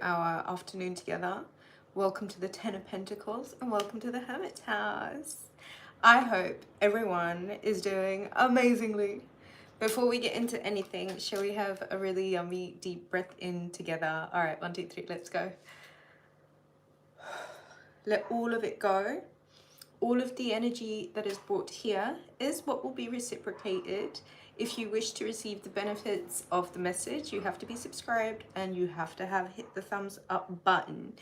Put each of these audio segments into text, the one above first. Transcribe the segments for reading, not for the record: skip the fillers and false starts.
our afternoon together. Welcome to the Ten of Pentacles and welcome to the Hermit's house. I hope everyone is doing amazingly. Before we get into anything, shall we have a really yummy deep breath in together? All right, 1, 2, 3, let's go. Let all of it go. All of the energy that is brought here is what will be reciprocated. If you wish to receive the benefits of the message, you have to be subscribed and you have to have hit the thumbs up button.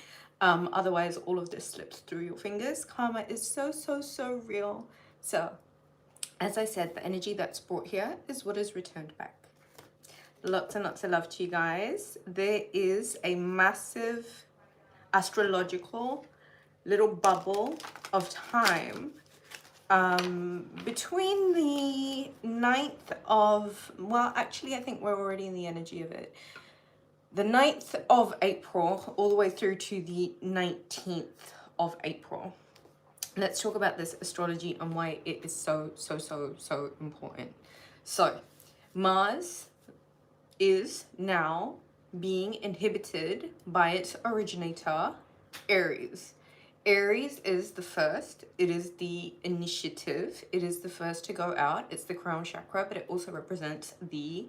Otherwise, all of this slips through your fingers. Karma is so real. So, as I said, the energy that's brought here is what is returned back. Lots and lots of love to you guys. There is a massive astrological little bubble of time between the 9th of, well, actually, I think we're already in the energy of it. The 9th of April all the way through to the 19th of April. Let's talk about this astrology and why it is so important. So, Mars is now being inhibited by its originator, Aries. Aries is the first, it is the initiative, it is the first to go out, it's the crown chakra, but it also represents the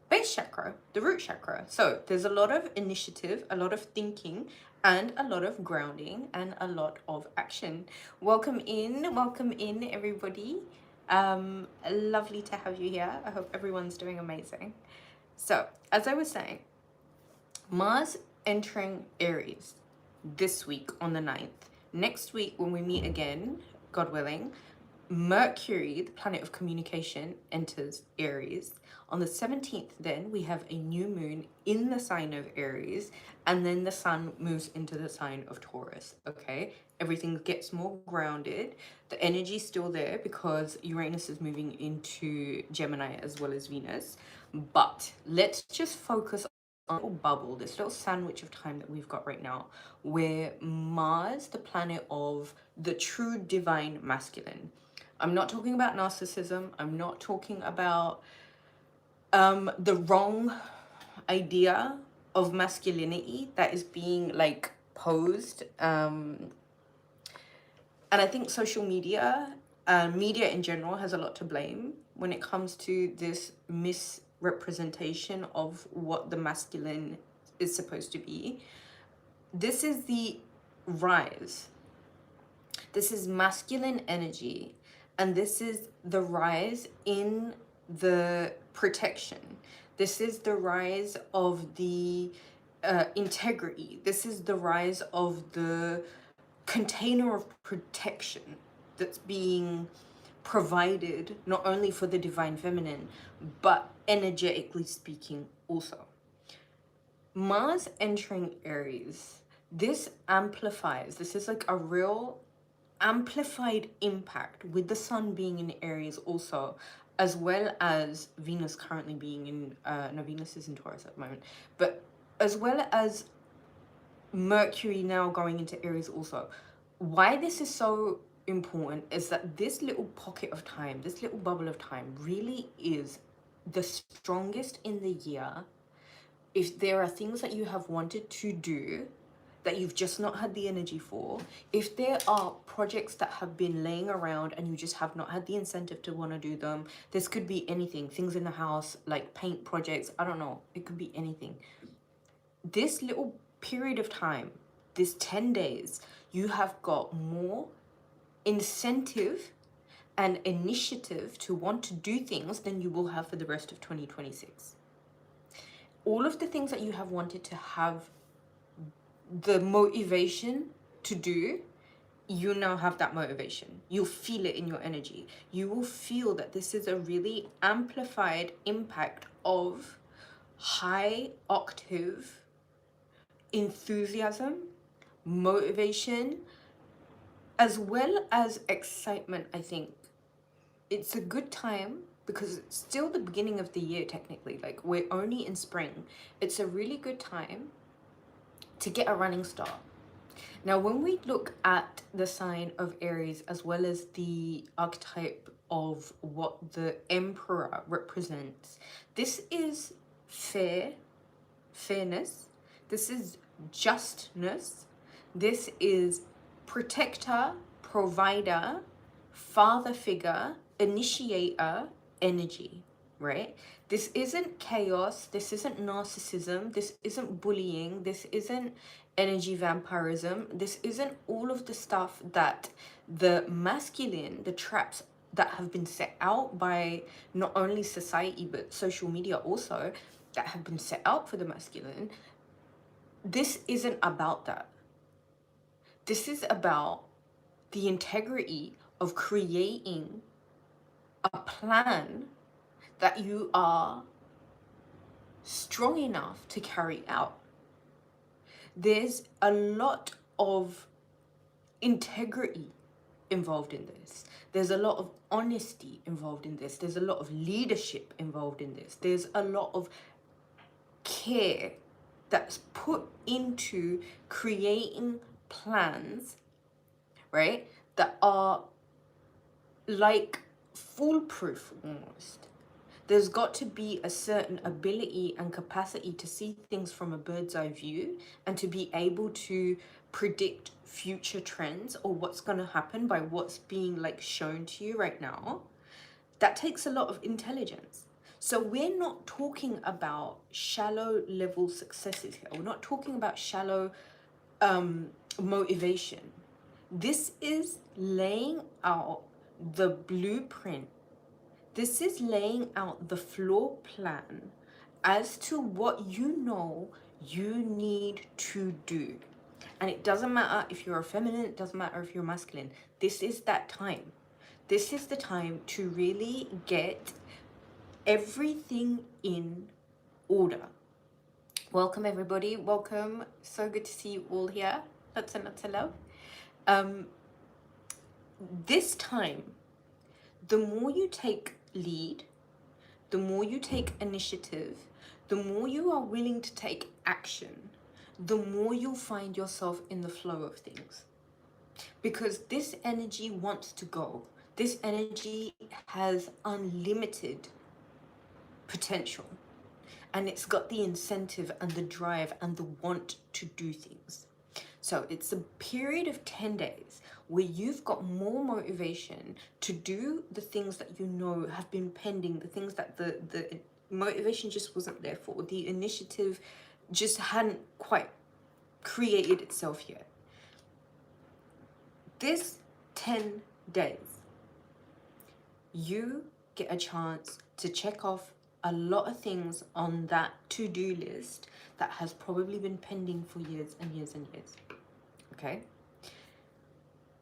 base chakra, the root chakra. So there's a lot of initiative, a lot of thinking, and a lot of grounding, and a lot of action. Welcome in everybody. Lovely to have you here. I hope everyone's doing amazing. So, as I was saying, Mars entering Aries this week on the 9th. Next week, when we meet again, God willing, Mercury, the planet of communication, enters Aries. On the 17th, then, we have a new moon in the sign of Aries, and then the sun moves into the sign of Taurus, okay? Everything gets more grounded. The energy's still there because Uranus is moving into Gemini as well as Venus. But let's just focus on a little bubble, this little sandwich of time that we've got right now, where Mars, the planet of the true divine masculine. I'm not talking about narcissism. I'm not talking about the wrong idea of masculinity that is being like posed. And I think social media, media in general, has a lot to blame when it comes to this misrepresentation of what the masculine is supposed to be. This is the rise. This is masculine energy, and this is the rise in the protection. This is the rise of the integrity. This is the rise of the container of protection that's being provided not only for the divine feminine, but energetically speaking also. Mars entering Aries, this amplifies, this is like a real amplified impact with the sun being in Aries also, as well as Venus currently being in, no, Venus is in Taurus at the moment, but as well as Mercury now going into Aries also. Why this is so important is that this little pocket of time, this little bubble of time really is the strongest in the year. If there are things that you have wanted to do that you've just not had the energy for, if there are projects that have been laying around and you just have not had the incentive to want to do them, this could be anything, things in the house, like paint projects, I don't know, it could be anything. This little period of time, this 10 days, you have got more incentive and initiative to want to do things than you will have for the rest of 2026. All of the things that you have wanted to have the motivation to do, you now have that motivation. You'll feel it in your energy. You will feel that this is a really amplified impact of high octave enthusiasm, motivation, as well as excitement. I think it's a good time because it's still the beginning of the year technically, like we're only in spring. It's a really good time to get a running start. Now, when we look at the sign of Aries as well as the archetype of what the Emperor represents, this is fairness. This is justness. This is protector, provider, father figure, initiator energy, right? This isn't chaos. This isn't narcissism. This isn't bullying. This isn't energy vampirism. This isn't all of the stuff that the masculine, the traps that have been set out by not only society but social media also, that have been set out for the masculine. This isn't about that. This is about the integrity of creating a plan that you are strong enough to carry out. There's a lot of integrity involved in this. There's a lot of honesty involved in this. There's a lot of leadership involved in this. There's a lot of care that's put into creating plans, right, that are like foolproof almost. There's got to be a certain ability and capacity to see things from a bird's eye view and to be able to predict future trends or what's going to happen by what's being like shown to you right now. That takes a lot of intelligence. So we're not talking about shallow level successes here. We're not talking about shallow motivation. This is laying out the blueprint. This is laying out the floor plan as to what you know you need to do. And it doesn't matter if you're a feminine, it doesn't matter if you're masculine. This is that time. This is the time to really get everything in order. Welcome everybody, welcome. So good to see you all here. Lots and lots of love. This time, the more you take lead, the more you take initiative, the more you are willing to take action, the more you'll find yourself in the flow of things. Because this energy wants to go. This energy has unlimited potential. And it's got the incentive and the drive and the want to do things. So it's a period of 10 days where you've got more motivation to do the things that you know have been pending, the things that the motivation just wasn't there for, the initiative just hadn't quite created itself yet. This 10 days, you get a chance to check off a lot of things on that to-do list that has probably been pending for years and years and years. Okay?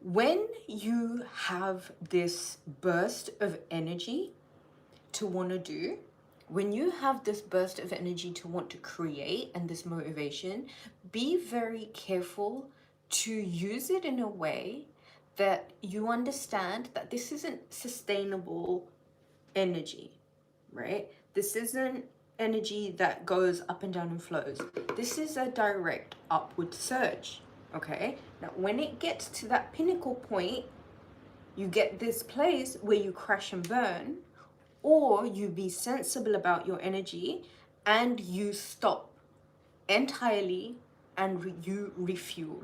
When you have this burst of energy to want to do, when you have this burst of energy to want to create and this motivation, be very careful to use it in a way that you understand that this isn't sustainable energy, right? This isn't energy that goes up and down and flows. This is a direct upward surge, okay? Now, when it gets to that pinnacle point, you get this place where you crash and burn, or you be sensible about your energy and you stop entirely and you refuel.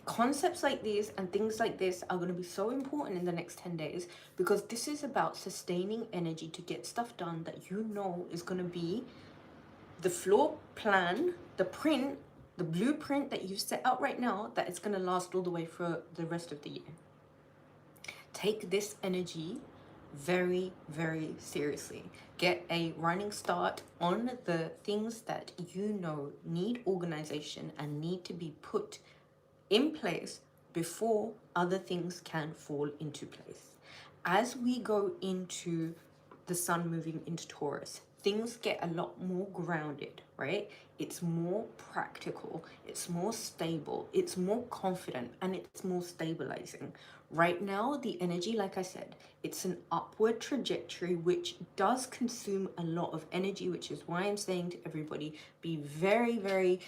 Concepts like these and things like this are going to be so important in the next 10 days because this is about sustaining energy to get stuff done that you know is going to be the floor plan, the print, the blueprint that you've set out right now, that it's going to last all the way for the rest of the year. Take this energy very, very seriously. Get a running start on the things that you know need organization and need to be put in place before other things can fall into place. As we go into the sun moving into Taurus, things get a lot more grounded, right? It's more practical, it's more stable, it's more confident, and it's more stabilizing. Right now, the energy, like I said, it's an upward trajectory, which does consume a lot of energy, which is why I'm saying to everybody, be very, very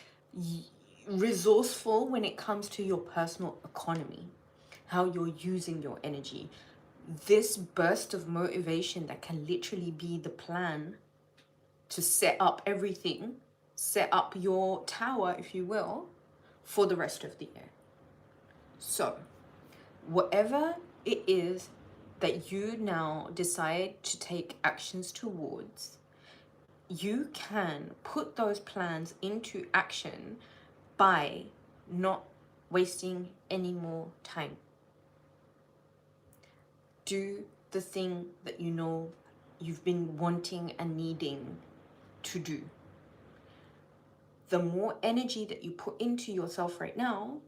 resourceful when it comes to your personal economy, how you're using your energy. This burst of motivation that can literally be the plan to set up everything set up your tower, if you will, for the rest of the year. So whatever it is that you now decide to take actions towards, you can put those plans into action by not wasting any more time. Do the thing that you know you've been wanting and needing to do. The more energy that you put into yourself right now,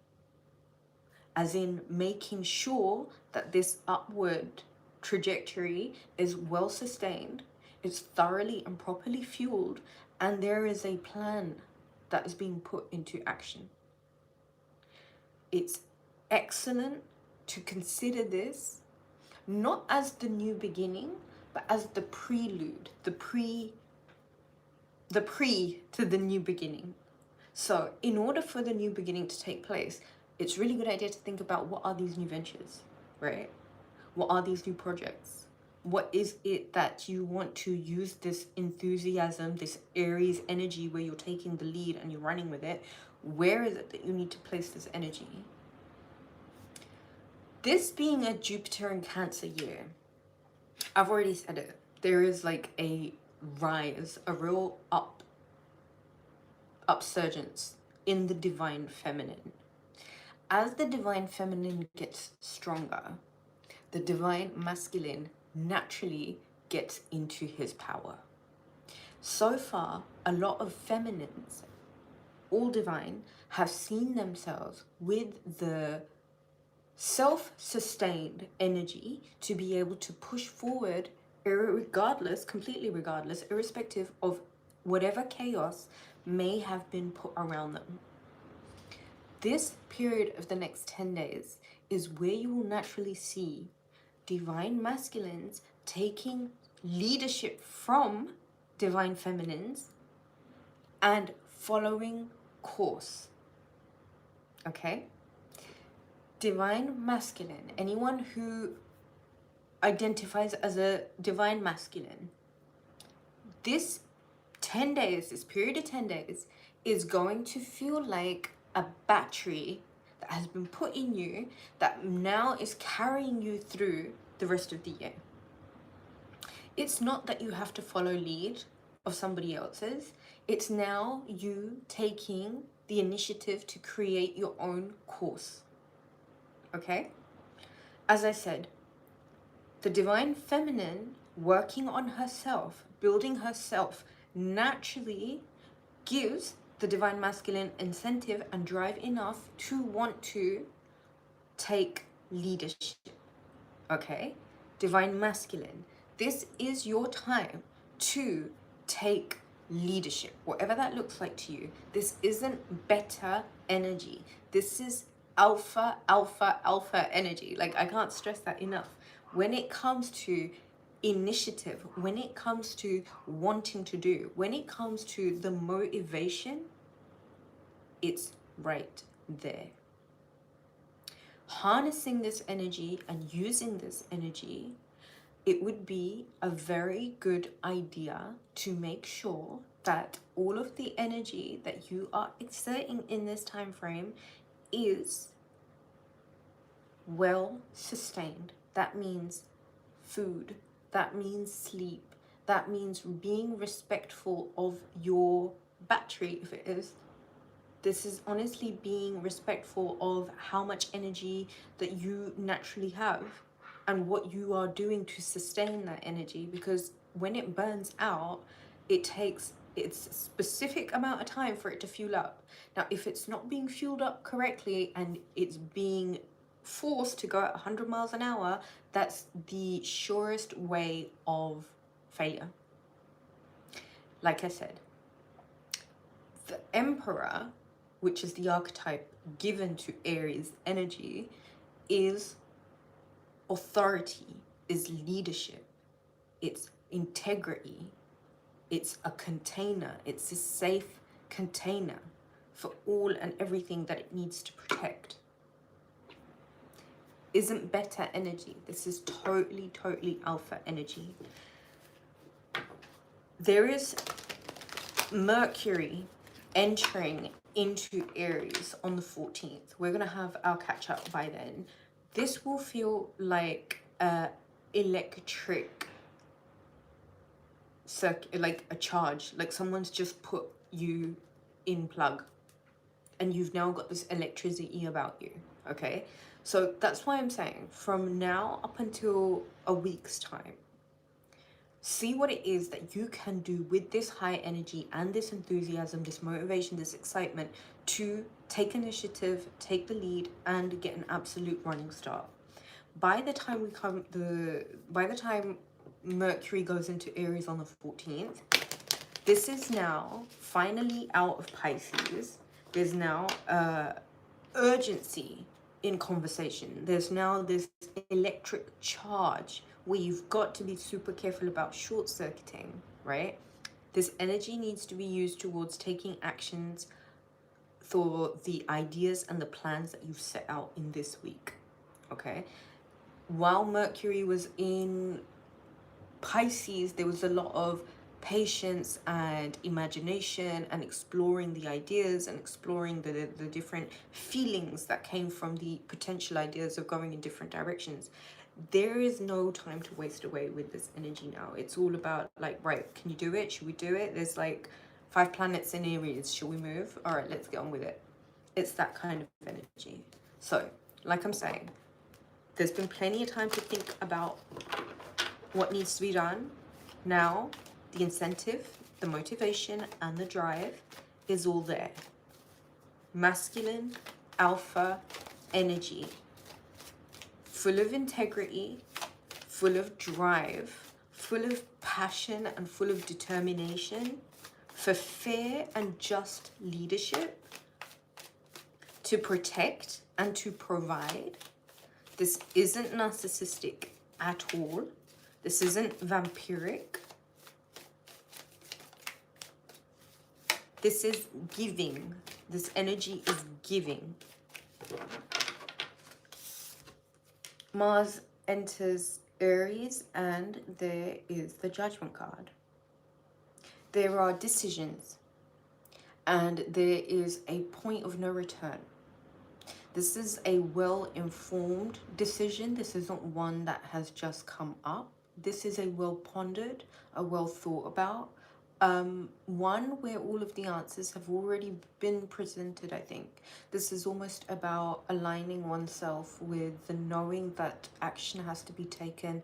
as in making sure that this upward trajectory is well sustained, it's thoroughly and properly fueled, and there is a plan that is being put into action. It's excellent to consider this not as the new beginning, but as the prelude, the pre to the new beginning. So in order for the new beginning to take place, it's really good idea to think about what are these new ventures, right? What are these new projects? What is it that you want to use this enthusiasm, this Aries energy where you're taking the lead and you're running with it? Where is it that you need to place this energy? This being a Jupiter and Cancer year, I've already said it. There is like a rise, a real upsurgence in the divine feminine. As the divine feminine gets stronger, the divine masculine naturally gets into his power. So far, a lot of feminines, all divine, have seen themselves with the self-sustained energy to be able to push forward regardless, completely regardless, irrespective of whatever chaos may have been put around them. This period of the next 10 days is where you will naturally see divine masculines taking leadership from divine feminines and following course. Okay? Divine masculine, anyone who identifies as a divine masculine, this 10 days, this period of 10 days, is going to feel like a battery that has been put in you that now is carrying you through the rest of the year. It's not that you have to follow lead of somebody else's. It's now you taking the initiative to create your own course. Okay? As I said, the divine feminine working on herself, building herself, naturally gives the divine masculine incentive and drive enough to want to take leadership. Okay? Divine masculine, this is your time to take leadership, whatever that looks like to you. This isn't beta energy. This is alpha, alpha, alpha energy. Like, I can't stress that enough. When it comes to initiative, when it comes to wanting to do, when it comes to the motivation, it's right there. Harnessing this energy and using this energy, it would be a very good idea to make sure that all of the energy that you are exerting in this time frame is well sustained. That means food, that means sleep, that means being respectful of your battery if it is. This is honestly being respectful of how much energy that you naturally have and what you are doing to sustain that energy, because when it burns out, it takes its specific amount of time for it to fuel up. Now, if it's not being fueled up correctly and it's being forced to go at 100 miles an hour, that's the surest way of failure. Like I said, the Emperor, which is the archetype given to Aries energy, is authority, is leadership, it's integrity, it's a container, it's a safe container for all and everything that it needs to protect. Isn't beta energy. This is totally, totally alpha energy. There is Mercury entering into Aries on the 14th. We're going to have our catch up by then. This will feel like a electric circuit, like a charge, like someone's just put you in plug and you've now got this electricity about you. Okay, so that's why I'm saying from now up until a week's time, see what it is that you can do with this high energy and this enthusiasm, this motivation, this excitement to take initiative, take the lead, and get an absolute running start. By the time Mercury goes into Aries on the 14th, this is now finally out of Pisces. There's now urgency in conversation. There's now this electric charge where you've got to be super careful about short-circuiting, right? This energy needs to be used towards taking actions for the ideas and the plans that you've set out in this week, okay? While Mercury was in Pisces, there was a lot of patience and imagination and exploring the ideas and exploring the different feelings that came from the potential ideas of going in different directions. There is no time to waste away with this energy now. It's all about like, right, can you do it? Should we do it? There's like 5 planets in Aries. Shall we move? All right, let's get on with it. It's that kind of energy. So, like I'm saying, there's been plenty of time to think about what needs to be done. Now, the incentive, the motivation, and the drive is all there. Masculine, alpha energy, full of integrity, full of drive, full of passion, and full of determination for fair and just leadership, to protect and to provide. This isn't narcissistic at all. This isn't vampiric. This is giving. This energy is giving. Mars enters Aries and there is the Judgment card. There are decisions and there is a point of no return. This is a well-informed decision. This isn't one that has just come up. This is a well-pondered, a well-thought about, one where all of the answers have already been presented, I think. This is almost about aligning oneself with the knowing that action has to be taken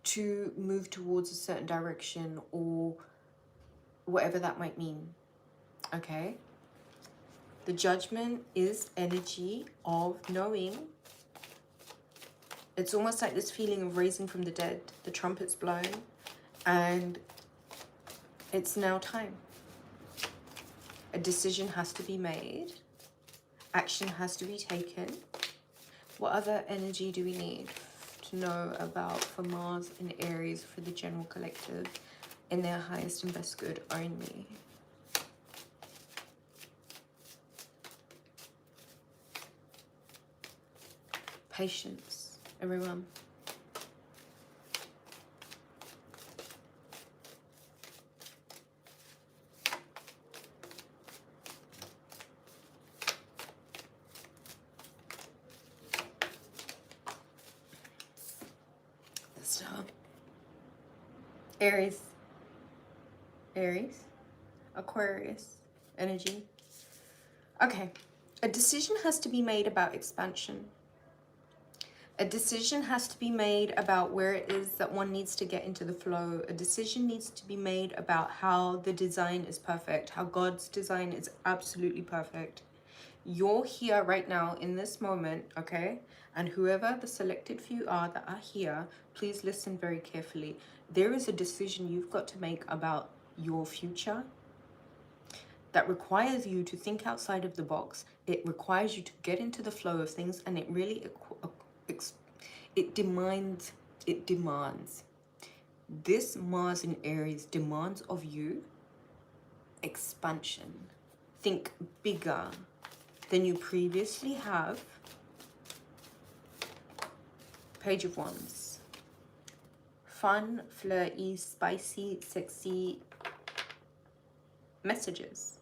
to move towards a certain direction or whatever that might mean, okay? The Judgment is energy of knowing. It's almost like this feeling of raising from the dead. The trumpet's blown and it's now time. A decision has to be made. Action has to be taken. What other energy do we need to know about for Mars in Aries for the general collective in their highest and best good only? Patience, everyone. The Star. Aries. Aries. Aquarius. Energy. Okay. A decision has to be made about expansion. A decision has to be made about where it is that one needs to get into the flow. A decision needs to be made about how the design is perfect, how God's design is absolutely perfect. You're here right now in this moment, okay? And whoever the selected few are that are here, please listen very carefully. There is a decision you've got to make about your future that requires you to think outside of the box. It requires you to get into the flow of things, and it really demands this Mars in Aries demands of you expansion. Think bigger than you previously have. Page of Wands. Fun, flirty, spicy, sexy messages.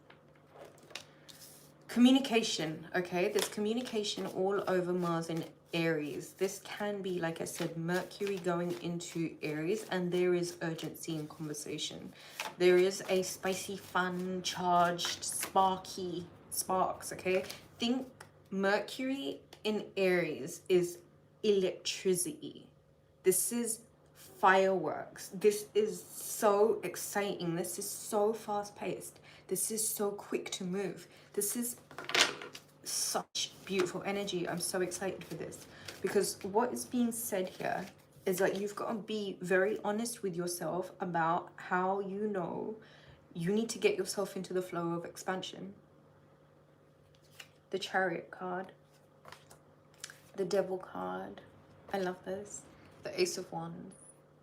Communication, okay? There's communication all over Mars in Aries. This can be, like I said, Mercury going into Aries, and there is urgency in conversation. There is a spicy, fun, charged, sparky sparks, okay? Think Mercury in Aries is electricity. This is fireworks. This is so exciting. This is so fast paced. This is so quick to move. This is such beautiful energy. I'm so excited for this, because what is being said here is that you've got to be very honest with yourself about how you know you need to get yourself into the flow of expansion. The Chariot card, the Devil card. I love this. The Ace of Wands,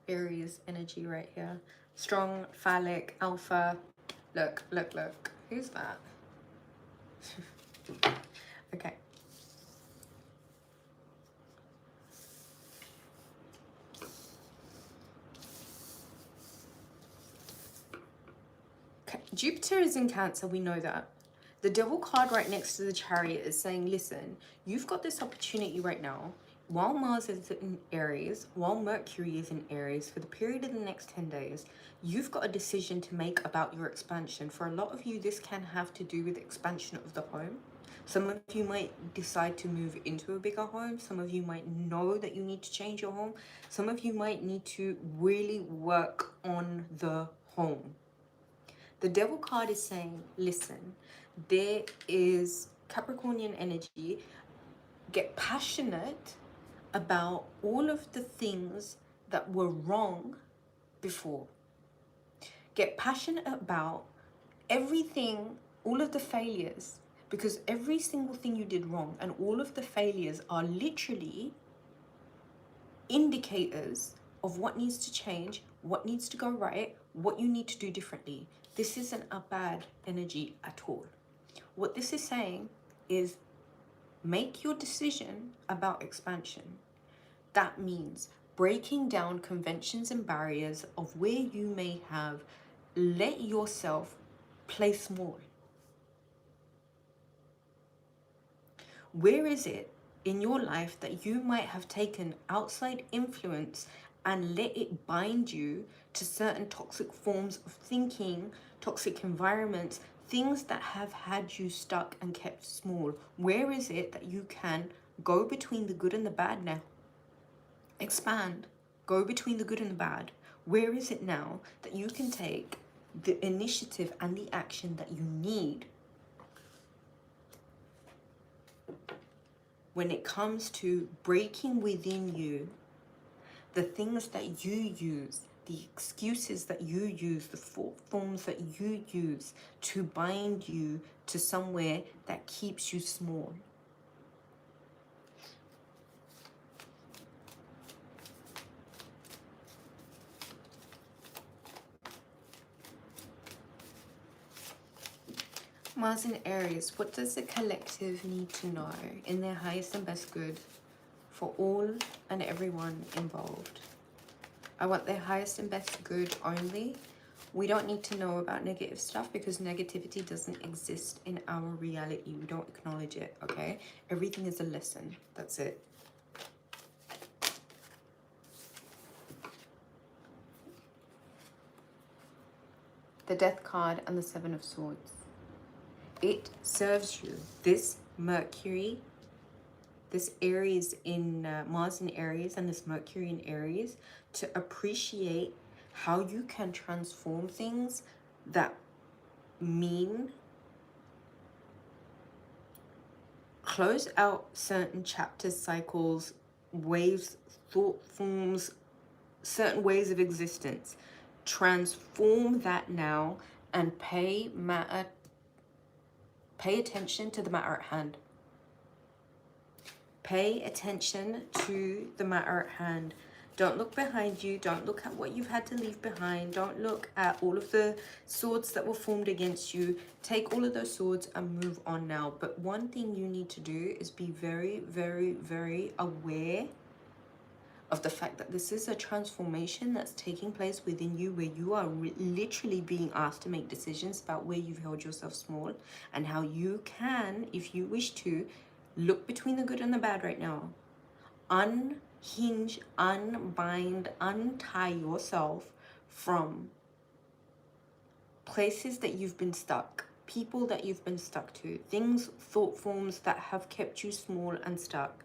Aries energy right here. Strong, phallic, alpha. Look, look, look. Who's that? Okay. Jupiter is in Cancer, we know that. The Devil card right next to the Chariot is saying, listen, you've got this opportunity right now. While Mars is in Aries, while Mercury is in Aries, for the period of the next 10 days, you've got a decision to make about your expansion. For a lot of you, this can have to do with expansion of the home. Some of you might decide to move into a bigger home. Some of you might know that you need to change your home. Some of you might need to really work on the home. The Devil card is saying, listen, there is Capricornian energy. Get passionate about all of the things that were wrong before. Get passionate about everything, all of the failures, because every single thing you did wrong and all of the failures are literally indicators of what needs to change, what needs to go right, what you need to do differently. This isn't a bad energy at all. What this is saying is make your decision about expansion. That means breaking down conventions and barriers of where you may have let yourself play small. Where is it in your life that you might have taken outside influence and let it bind you to certain toxic forms of thinking, toxic environments, things that have had you stuck and kept small? Where is it that you can go between the good and the bad now? Expand. Go between the good and the bad. Where is it now that you can take the initiative and the action that you need when it comes to breaking within you the things that you use, the excuses that you use, the forms that you use to bind you to somewhere that keeps you small? Mars in Aries, what does the collective need to know in their highest and best good for all and everyone involved? I want their highest and best good only. We don't need to know about negative stuff because negativity doesn't exist in our reality. We don't acknowledge it, okay? Everything is a lesson. That's it. The Death card and the Seven of Swords. It serves you. This Mercury, this Aries in Mars in Aries and this Mercury in Aries, to appreciate how you can transform things that mean close out certain chapters, cycles, waves, thought forms, certain ways of existence. Transform that now and pay attention to the matter at hand. Pay attention to the matter at hand. Don't look behind you. Don't look at what you've had to leave behind. Don't look at all of the swords that were formed against you. Take all of those swords and move on now. But one thing you need to do is be very, very, very aware of the fact that this is a transformation that's taking place within you, where you are literally being asked to make decisions about where you've held yourself small and how you can, if you wish to, look between the good and the bad right now. Unhinge, unbind, untie yourself from places that you've been stuck, people that you've been stuck to, things, thought forms that have kept you small and stuck.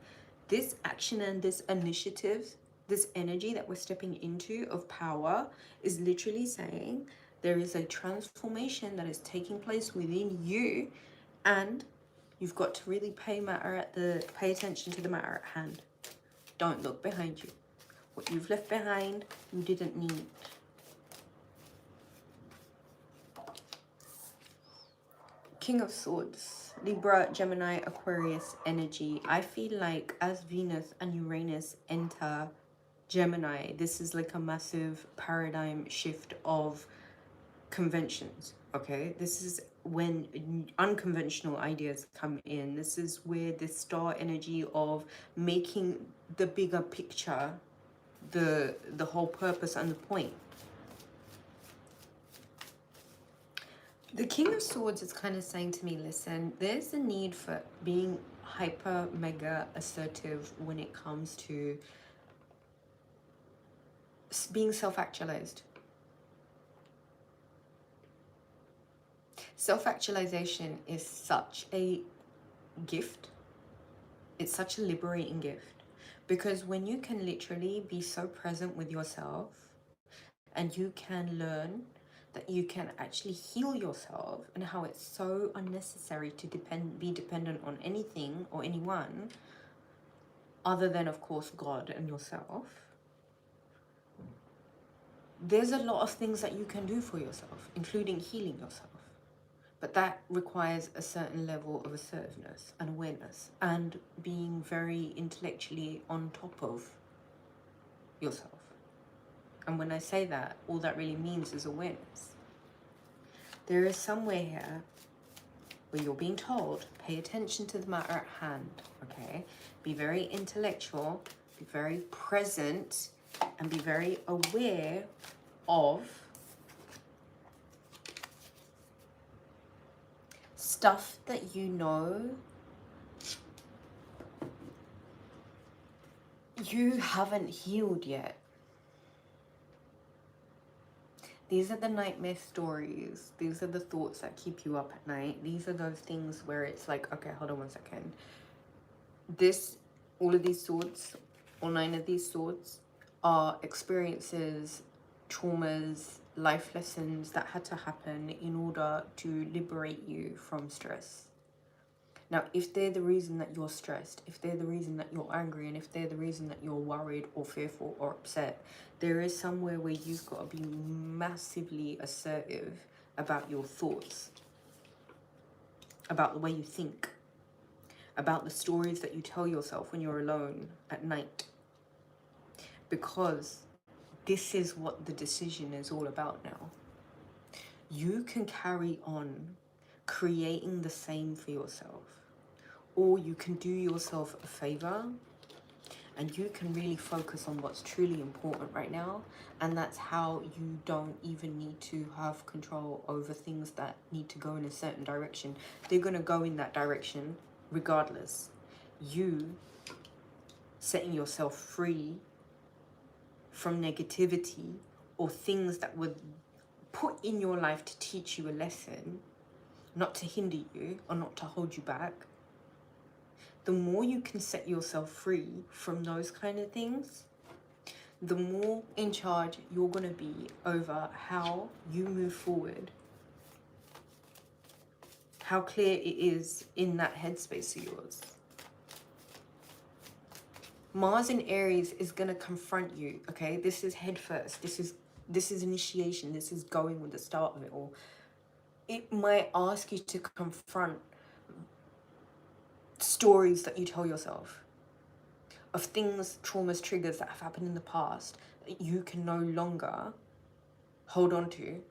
This action and this initiative, this energy that we're stepping into of power, is literally saying there is a transformation that is taking place within you, and you've got to really pay attention to the matter at hand. Don't look behind you. What you've left behind, you didn't need. King of Swords, Libra, Gemini, Aquarius energy. I feel like as Venus and Uranus enter Gemini, this is like a massive paradigm shift of conventions, okay? This is when unconventional ideas come in. This is where the star energy of making the bigger picture the whole purpose and the point. The King of Swords is kind of saying to me, listen, there's a need for being hyper, mega assertive when it comes to being self-actualized. Self-actualization is such a gift. It's such a liberating gift. Because when you can literally be so present with yourself and you can learn that you can actually heal yourself, and how it's so unnecessary to be dependent on anything or anyone other than, of course, God and yourself. There's a lot of things that you can do for yourself, including healing yourself. But that requires a certain level of assertiveness and awareness and being very intellectually on top of yourself. And when I say that, all that really means is awareness. There is somewhere here where you're being told, pay attention to the matter at hand, okay? Be very intellectual, be very present, and be very aware of stuff that you know you haven't healed yet. These are the nightmare stories. These are the thoughts that keep you up at night. These are those things where it's like, okay, hold on one second. All of these swords, all 9 of these swords, are experiences, traumas, life lessons that had to happen in order to liberate you from stress. Now, if they're the reason that you're stressed, if they're the reason that you're angry, and if they're the reason that you're worried or fearful or upset, there is somewhere where you've got to be massively assertive about your thoughts, about the way you think, about the stories that you tell yourself when you're alone at night. Because this is what the decision is all about now. You can carry on creating the same for yourself, or you can do yourself a favor and you can really focus on what's truly important right now, and that's how you don't even need to have control over things that need to go in a certain direction. They're going to go in that direction regardless. You setting yourself free from negativity or things that were put in your life to teach you a lesson, not to hinder you or not to hold you back. The more you can set yourself free from those kind of things, the more in charge you're going to be over how you move forward, how clear it is in that headspace of yours. Mars in Aries is going to confront you, okay? This is head first. This is initiation. This is going with the start of it all. It might ask you to confront stories that you tell yourself of things, traumas, triggers that have happened in the past that you can no longer hold on to,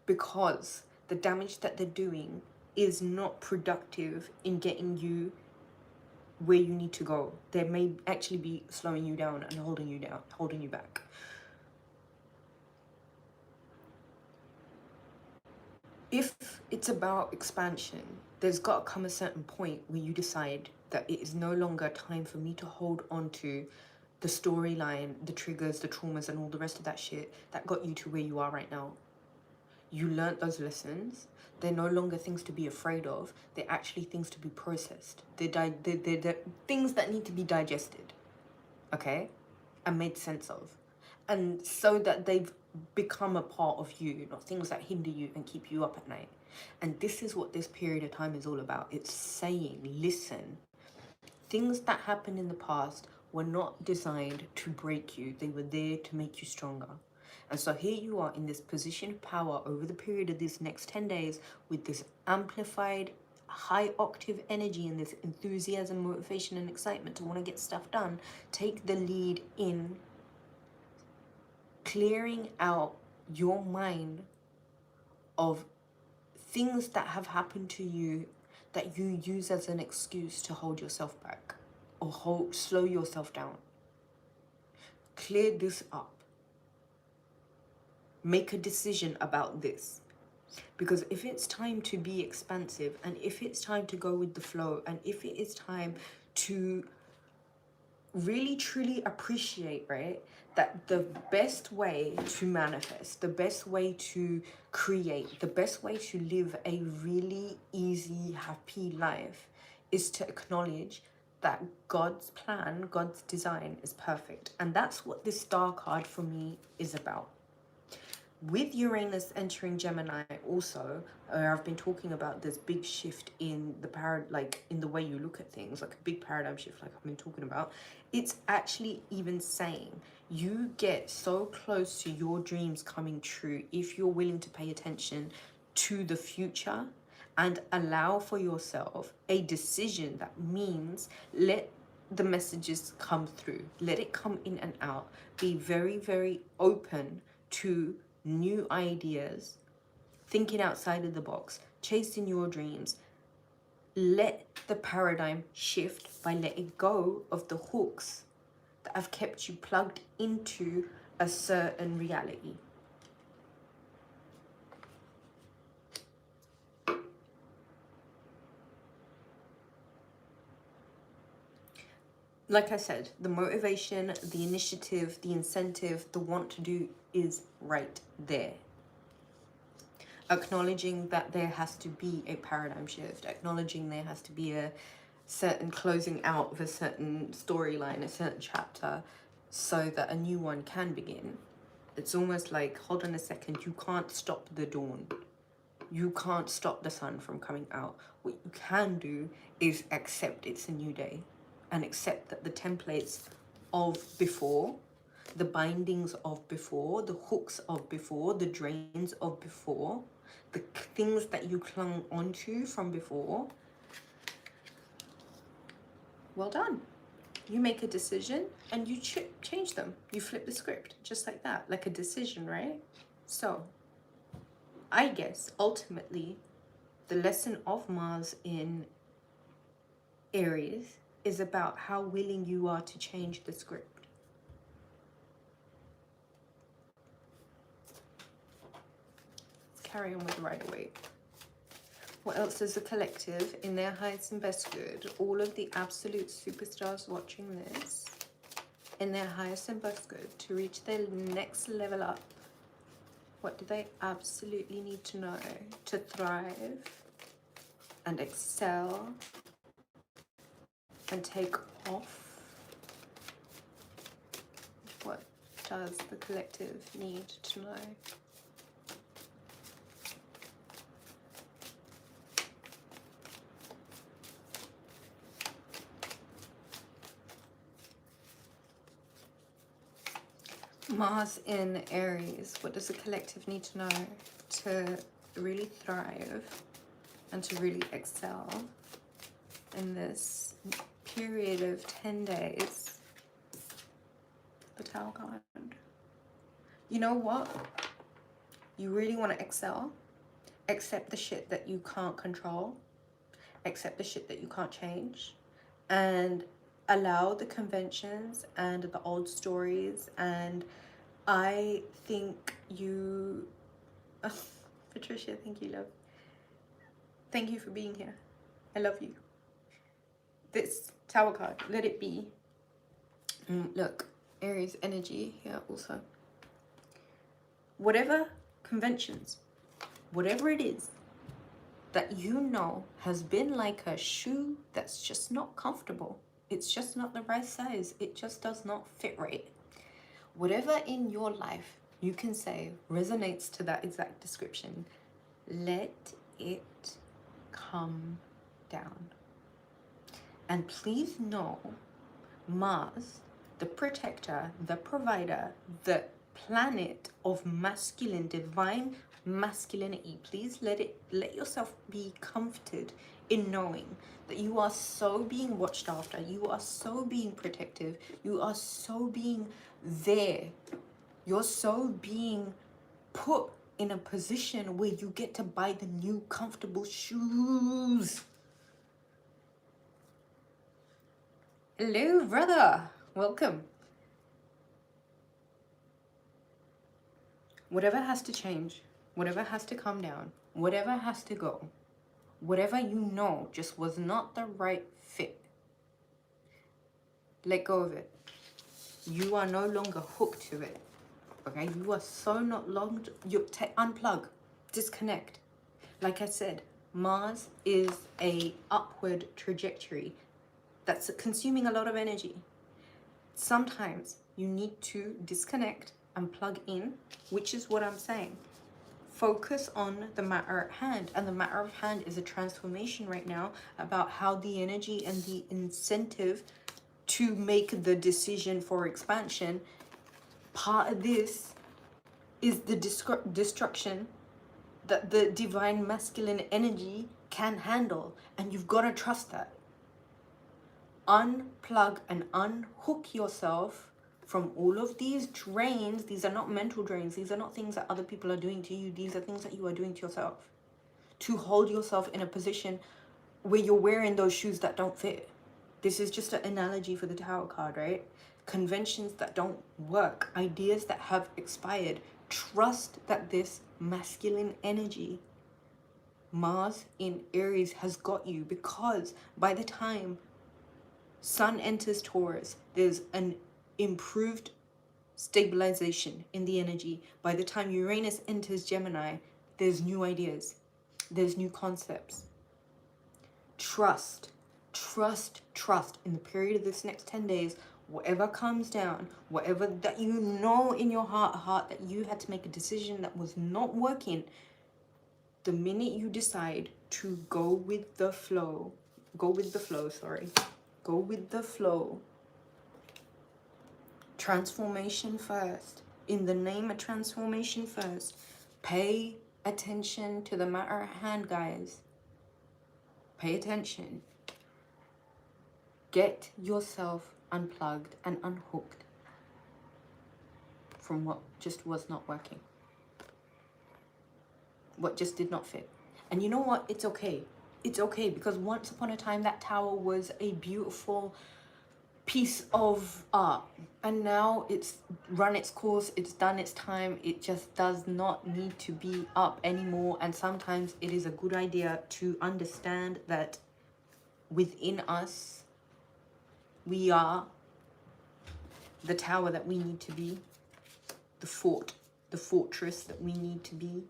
because the damage that they're doing is not productive in getting you where you need to go. They may actually be slowing you down and holding you down, holding you back. If it's about expansion, there's got to come a certain point where you decide that it is no longer time for me to hold on to the storyline, the triggers, the traumas, and all the rest of that shit that got you to where you are right now. You learnt those lessons. They're no longer things to be afraid of. They're actually things to be processed. They're things that need to be digested, okay, and made sense of. And so that they've become a part of you, not things that hinder you and keep you up at night. And this is what this period of time is all about. It's saying, listen, things that happened in the past were not designed to break you. They were there to make you stronger. And so here you are in this position of power over the period of these next 10 days with this amplified, high octave energy and this enthusiasm, motivation, and excitement to want to get stuff done. Take the lead in clearing out your mind of things that have happened to you that you use as an excuse to hold yourself back or slow yourself down. Clear this up. Make a decision about this. Because if it's time to be expansive, and if it's time to go with the flow, and if it is time to really truly appreciate, right, that the best way to manifest, the best way to create, the best way to live a really easy, happy life is to acknowledge that God's plan, God's design is perfect. And that's what this star card for me is about. With Uranus entering Gemini also, I've been talking about this big shift in the in the way you look at things, like a big paradigm shift like I've been talking about. It's actually even saying you get so close to your dreams coming true if you're willing to pay attention to the future and allow for yourself a decision that means let the messages come through, let it come in and out, be very, very open to new ideas, thinking outside of the box, chasing your dreams. Let the paradigm shift by letting go of the hooks that have kept you plugged into a certain reality. Like I said, the motivation, the initiative, the incentive, the want to do is right there. Acknowledging that there has to be a paradigm shift, acknowledging there has to be a certain closing out of a certain storyline, a certain chapter, so that a new one can begin. It's almost like, hold on a second, you can't stop the dawn. You can't stop the sun from coming out. What you can do is accept it's a new day and accept that the templates of before, the bindings of before, the hooks of before, the drains of before, the things that you clung onto from before, well done. You make a decision and you change them. You flip the script just like that, like a decision, right? So I guess ultimately the lesson of Mars in Aries is about how willing you are to change the script. Let's carry on with right away. What else does the collective, in their highest and best good, all of the absolute superstars watching this, in their highest and best good, to reach their next level up, what do they absolutely need to know to thrive and excel and take off? What does the collective need to know? Mars in Aries, what does the collective need to know to really thrive and to really excel in this period of 10 days? The Tower card. You know what? You really want to excel? Accept the shit that you can't control. Accept the shit that you can't change. and allow the conventions and the old stories. And I think you, Patricia, thank you, love. Thank you for being here. I love you. This Tower card, let it be. Look, Aries energy here also. Whatever conventions, whatever it is that you know has been like a shoe that's just not comfortable. It's just not the right size. It just does not fit right. Whatever in your life you can say resonates to that exact description, let it come down. And please know, Mars, the protector, the provider, the planet of masculine, divine masculinity, please let yourself be comforted in knowing that you are so being watched after, you are so being protective, you are so being there, you're so being put in a position where you get to buy the new comfortable shoes. Hello, brother. Welcome. Whatever has to change, whatever has to come down, whatever has to go, whatever you know just was not the right fit, let go of it. You are no longer hooked to it. Okay? You are so not long. You unplug, disconnect. Like I said, Mars is a upward trajectory that's consuming a lot of energy. Sometimes you need to disconnect and plug in, which is what I'm saying. Focus on the matter at hand, and the matter of hand is a transformation right now about how the energy and the incentive to make the decision for expansion. Part of this is the destruction that the divine masculine energy can handle, and you've got to trust that. Unplug and unhook yourself from all of these drains. These are not mental drains. These are not things that other people are doing to you. These are things that you are doing to yourself to hold yourself in a position where you're wearing those shoes that don't fit. This is just an analogy for the Tower card, right? Conventions that don't work, ideas that have expired. Trust that this masculine energy, Mars in Aries, has got you, because by the time Sun enters Taurus, there's an improved stabilization in the energy. By the time Uranus enters Gemini, there's new ideas, there's new concepts. Trust in the period of this next 10 days. Whatever comes down, whatever that you know in your heart that you had to make a decision that was not working, the minute you decide to go with the flow, transformation first. In the name of transformation first, pay attention to the matter at hand, guys. Pay attention. Get yourself unplugged and unhooked from what just was not working, what just did not fit. And you know what? It's okay. It's okay, because once upon a time that tower was a beautiful piece of art, and now it's run its course, it's done its time. It just does not need to be up anymore. And sometimes it is a good idea to understand that within us, we are the tower that we need to be, the fortress that we need to be.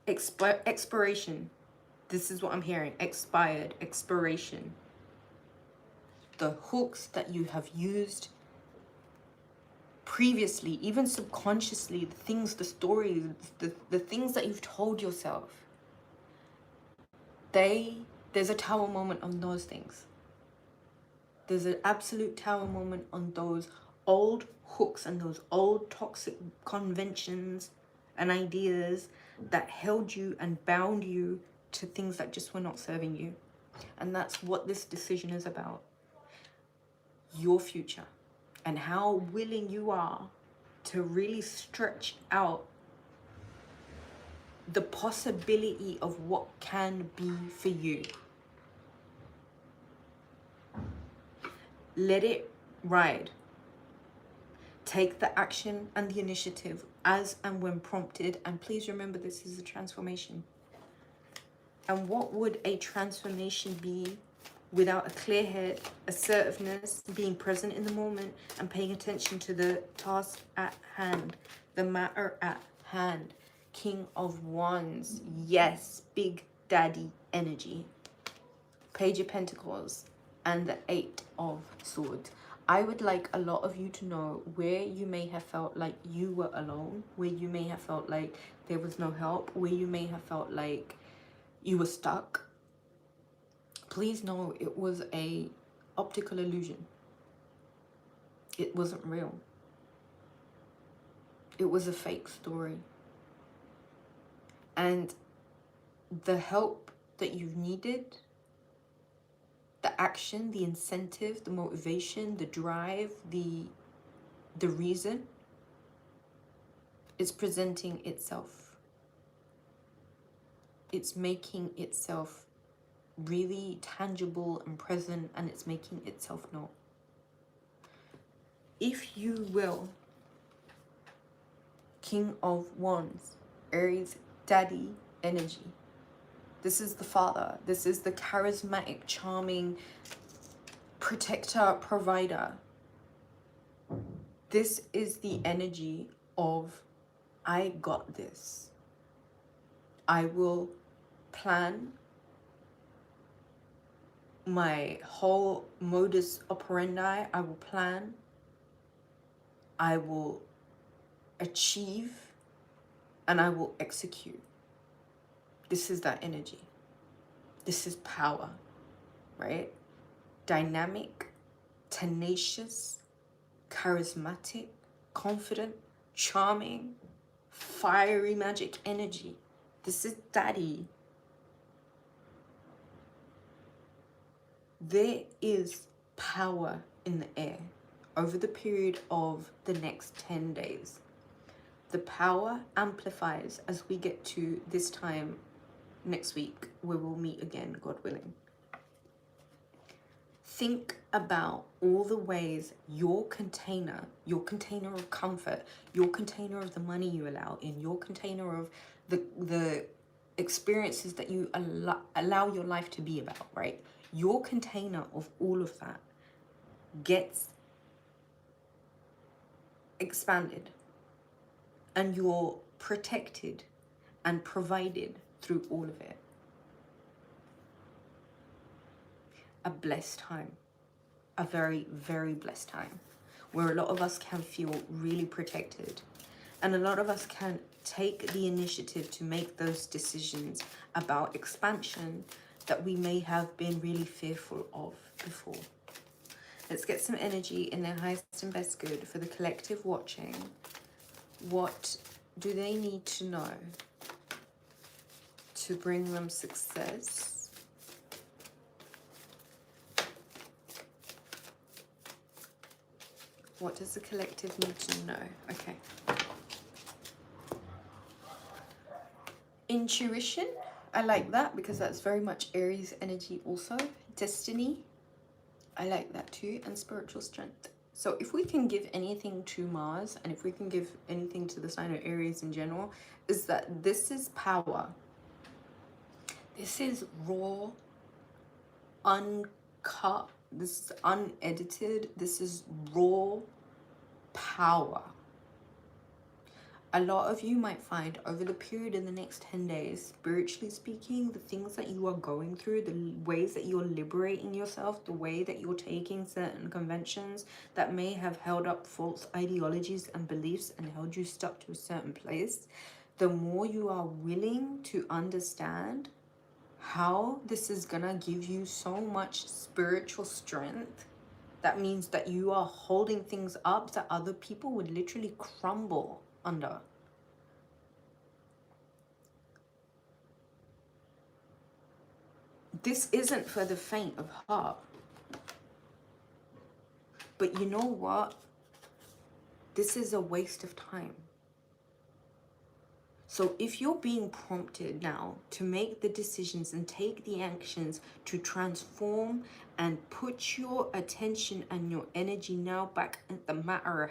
Expiration. This is what I'm hearing. Expired, expiration. The hooks that you have used previously, even subconsciously, the things, the stories, the things that you've told yourself, there's a tower moment on those things. There's an absolute tower moment on those old hooks and those old toxic conventions and ideas that held you and bound you to things that just were not serving you. And that's what this decision is about. Your future, and how willing you are to really stretch out the possibility of what can be for you. Let it ride. Take the action and the initiative as and when prompted. And please remember, this is a transformation. And what would a transformation be without a clear head, assertiveness, being present in the moment, and paying attention to the task at hand, the matter at hand? King of Wands. Yes, big daddy energy. Page of Pentacles and the Eight of Swords. I would like a lot of you to know where you may have felt like you were alone, where you may have felt like there was no help, where you may have felt like you were stuck. Please know it was a optical illusion. It wasn't real. It was a fake story. And the help that you've needed, the action, the incentive, the motivation, the drive, the reason, is presenting itself. It's making itself really tangible and present, and it's making itself known. If you will, King of Wands, Aries, daddy energy. This is the father. This is the charismatic, charming protector, provider. This is the energy of, I got this. I will plan my whole modus operandi. I will plan. I will achieve. And I will execute. This is that energy. This is power, right? Dynamic, tenacious, charismatic, confident, charming, fiery magic energy. This is daddy. There is power in the air over the period of the next 10 days. The power amplifies as we get to this time next week, where we'll meet again, God willing. Think about all the ways your container of comfort, your container of the money you allow in, your container of the experiences that you allow your life to be about, right? Your container of all of that gets expanded, and you're protected and provided through all of it. A blessed time. A very, very blessed time, where a lot of us can feel really protected, and a lot of us can take the initiative to make those decisions about expansion that we may have been really fearful of before. Let's get some energy in their highest and best good for the collective watching. What do they need to know to bring them success? What does the collective need to know? Okay. Intuition. I like that because that's very much Aries energy also. Destiny. I like that too. And spiritual strength. So if we can give anything to Mars, and if we can give anything to the sign of Aries in general, is that this is power. This is raw, uncut, this is unedited, this is raw power. A lot of you might find over the period in the next 10 days, spiritually speaking, the things that you are going through, the ways that you're liberating yourself, the way that you're taking certain conventions that may have held up false ideologies and beliefs and held you stuck to a certain place, the more you are willing to understand how this is gonna give you so much spiritual strength, that means that you are holding things up that other people would literally crumble under. This isn't for the faint of heart. But you know what? This is a waste of time. So if you're being prompted now to make the decisions and take the actions to transform and put your attention and your energy now back at the matter at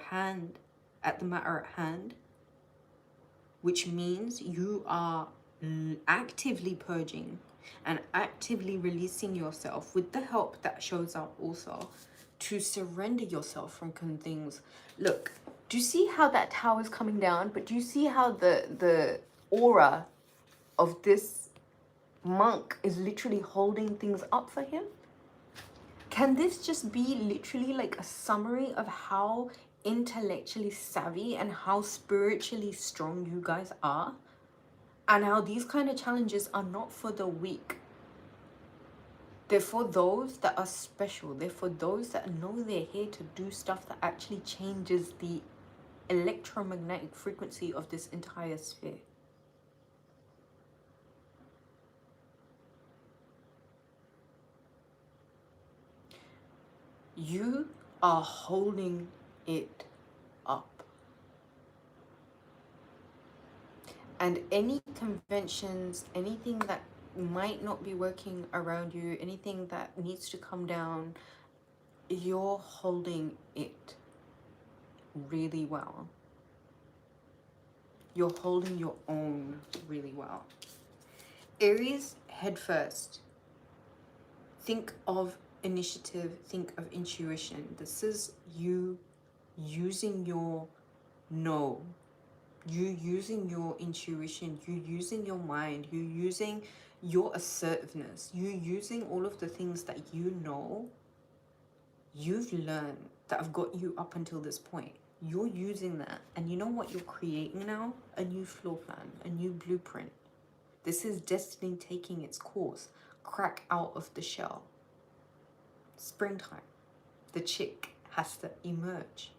hand, which means you are actively purging and actively releasing yourself with the help that shows up also to surrender yourself from things. Look, do you see how that tower is coming down? But do you see how the aura of this monk is literally holding things up for him? Can this just be literally like a summary of how intellectually savvy and how spiritually strong you guys are? And how these kind of challenges are not for the weak. They're for those that are special. They're for those that know they're here to do stuff that actually changes the electromagnetic frequency of this entire sphere. You are holding it up. And any conventions, anything that might not be working around you, anything that needs to come down, you're holding it really well. You're holding your own really well. Aries, head first. Think of initiative, think of intuition. This is you using your know, you using your intuition, you using your mind, you using your assertiveness, you using all of the things that you know you've learned that have got you up until this point. You're using that, and you know what you're creating now? A new floor plan, a new blueprint. This is destiny taking its course. Crack out of the shell. Springtime. The chick has to emerge.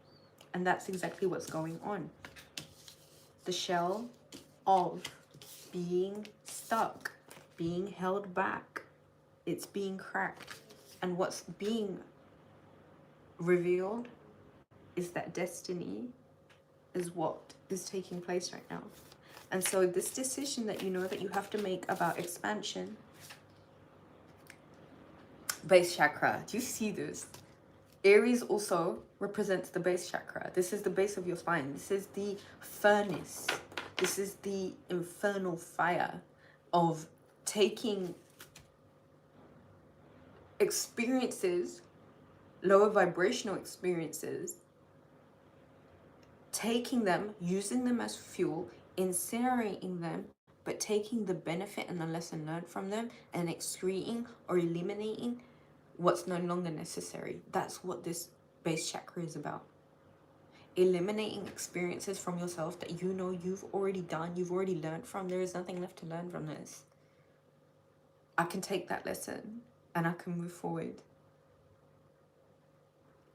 And that's exactly what's going on. The shell of being stuck, being held back. It's being cracked. And what's being revealed is that destiny is what is taking place right now. And so this decision that you know that you have to make about expansion, base chakra, do you see this? Aries also represents the base chakra. This is the base of your spine. This is the furnace. This is the infernal fire of taking experiences, lower vibrational experiences, taking them, using them as fuel, incinerating them, but taking the benefit and the lesson learned from them and excreting or eliminating what's no longer necessary. That's what this base chakra is about. Eliminating experiences from yourself that you know you've already done, you've already learned from. There is nothing left to learn from this. I can take that lesson and I can move forward.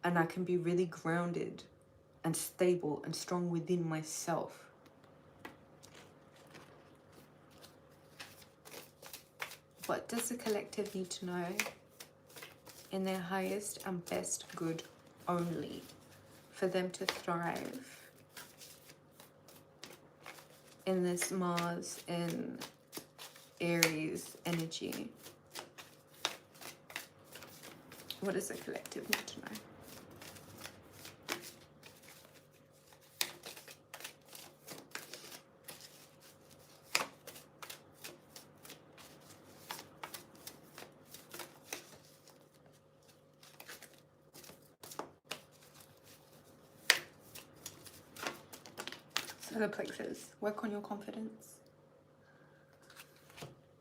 And I can be really grounded and stable and strong within myself. What does the collective need to know? In their highest and best good only, for them to thrive in this Mars in Aries energy. What does the collective need to know? Solar plexus, work on your confidence.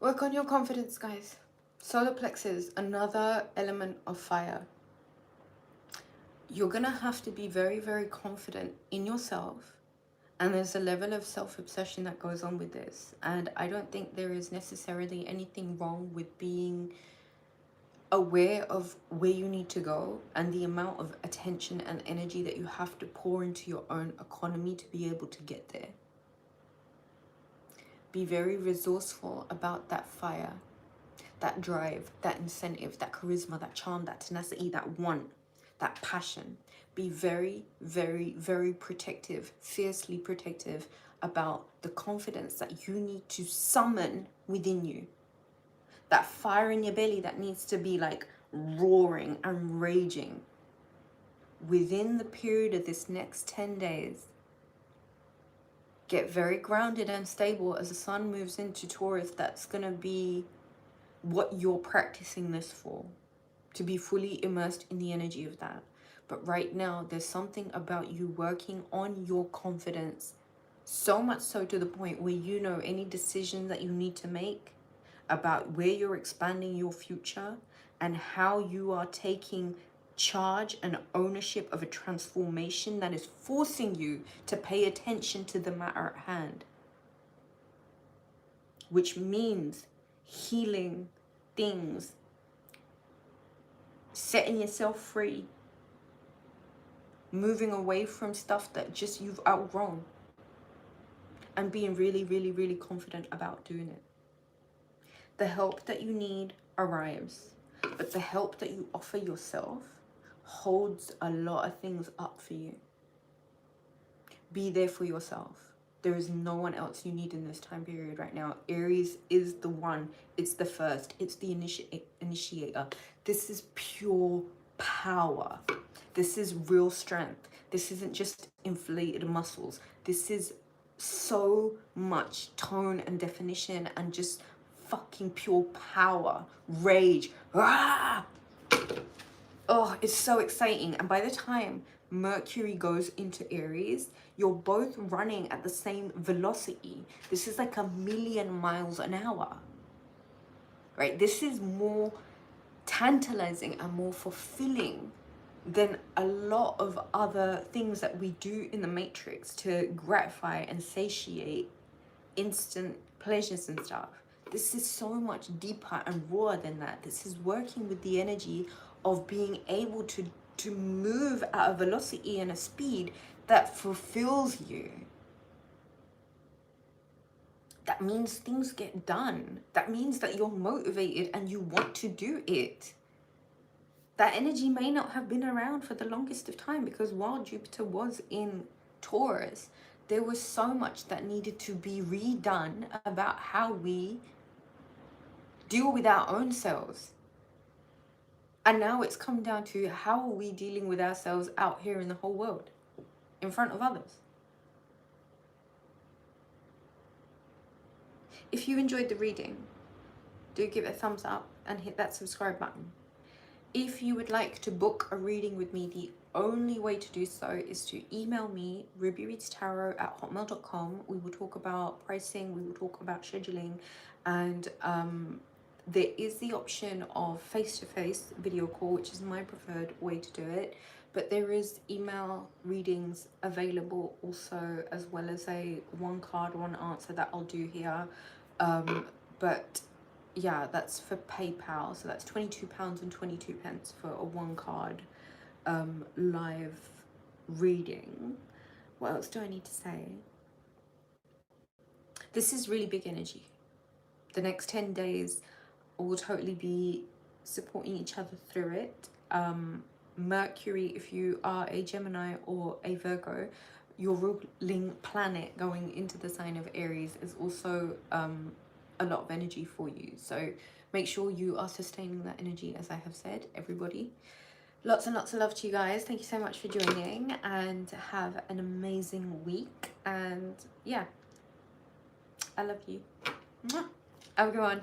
Work on your confidence, guys. Solar plexus, another element of fire. You're gonna have to be very, very confident in yourself. And there's a level of self-obsession that goes on with this. And I don't think there is necessarily anything wrong with being aware of where you need to go and the amount of attention and energy that you have to pour into your own economy to be able to get there. Be very resourceful about that fire, that drive, that incentive, that charisma, that charm, that tenacity, that want, that passion. Be very, very, very protective, fiercely protective about the confidence that you need to summon within you. That fire in your belly that needs to be like roaring and raging within the period of this next 10 days. Get very grounded and stable as the sun moves into Taurus. That's going to be what you're practicing this for, to be fully immersed in the energy of that. But right now, there's something about you working on your confidence, so much so to the point where you know any decision that you need to make about where you're expanding your future and how you are taking charge and ownership of a transformation that is forcing you to pay attention to the matter at hand, which means healing things, setting yourself free, moving away from stuff that just you've outgrown, and being really, really, really confident about doing it. The help that you need arrives, but the help that you offer yourself holds a lot of things up for you. Be there for yourself. There is no one else you need in this time period right now. Aries is the one. It's the first. It's the initiator. This is pure power. This is real strength. This isn't just inflated muscles. This is so much tone and definition and just fucking pure power, rage. Ah! Oh, it's so exciting. And by the time Mercury goes into Aries, you're both running at the same velocity. This is like 1,000,000 miles an hour, right? This is more tantalizing and more fulfilling than a lot of other things that we do in the Matrix to gratify and satiate instant pleasures and stuff. This is so much deeper and rawer than that. This is working with the energy of being able to move at a velocity and a speed that fulfills you. That means things get done. That means that you're motivated and you want to do it. That energy may not have been around for the longest of time, because while Jupiter was in Taurus, there was so much that needed to be redone about how we deal with our own selves. And now it's come down to how are we dealing with ourselves out here in the whole world, in front of others. If you enjoyed the reading, do give it a thumbs up and hit that subscribe button. If you would like to book a reading with me, the only way to do so is to email me, rubyreadstarot@hotmail.com. We will talk about pricing, we will talk about scheduling, and there is the option of face-to-face video call, which is my preferred way to do it, but there is email readings available also, as well as a one card, one answer that I'll do here. But yeah, that's for PayPal, so that's £22.22 for a one card live reading. What else do I need to say? This is really big energy. The next 10 days will totally be supporting each other through it. Mercury, if you are a Gemini or a Virgo, your ruling planet going into the sign of Aries is also a lot of energy for you. So make sure you are sustaining that energy, as I have said, everybody. Lots and lots of love to you guys. Thank you so much for joining, and have an amazing week. And yeah, I love you. Have a good one.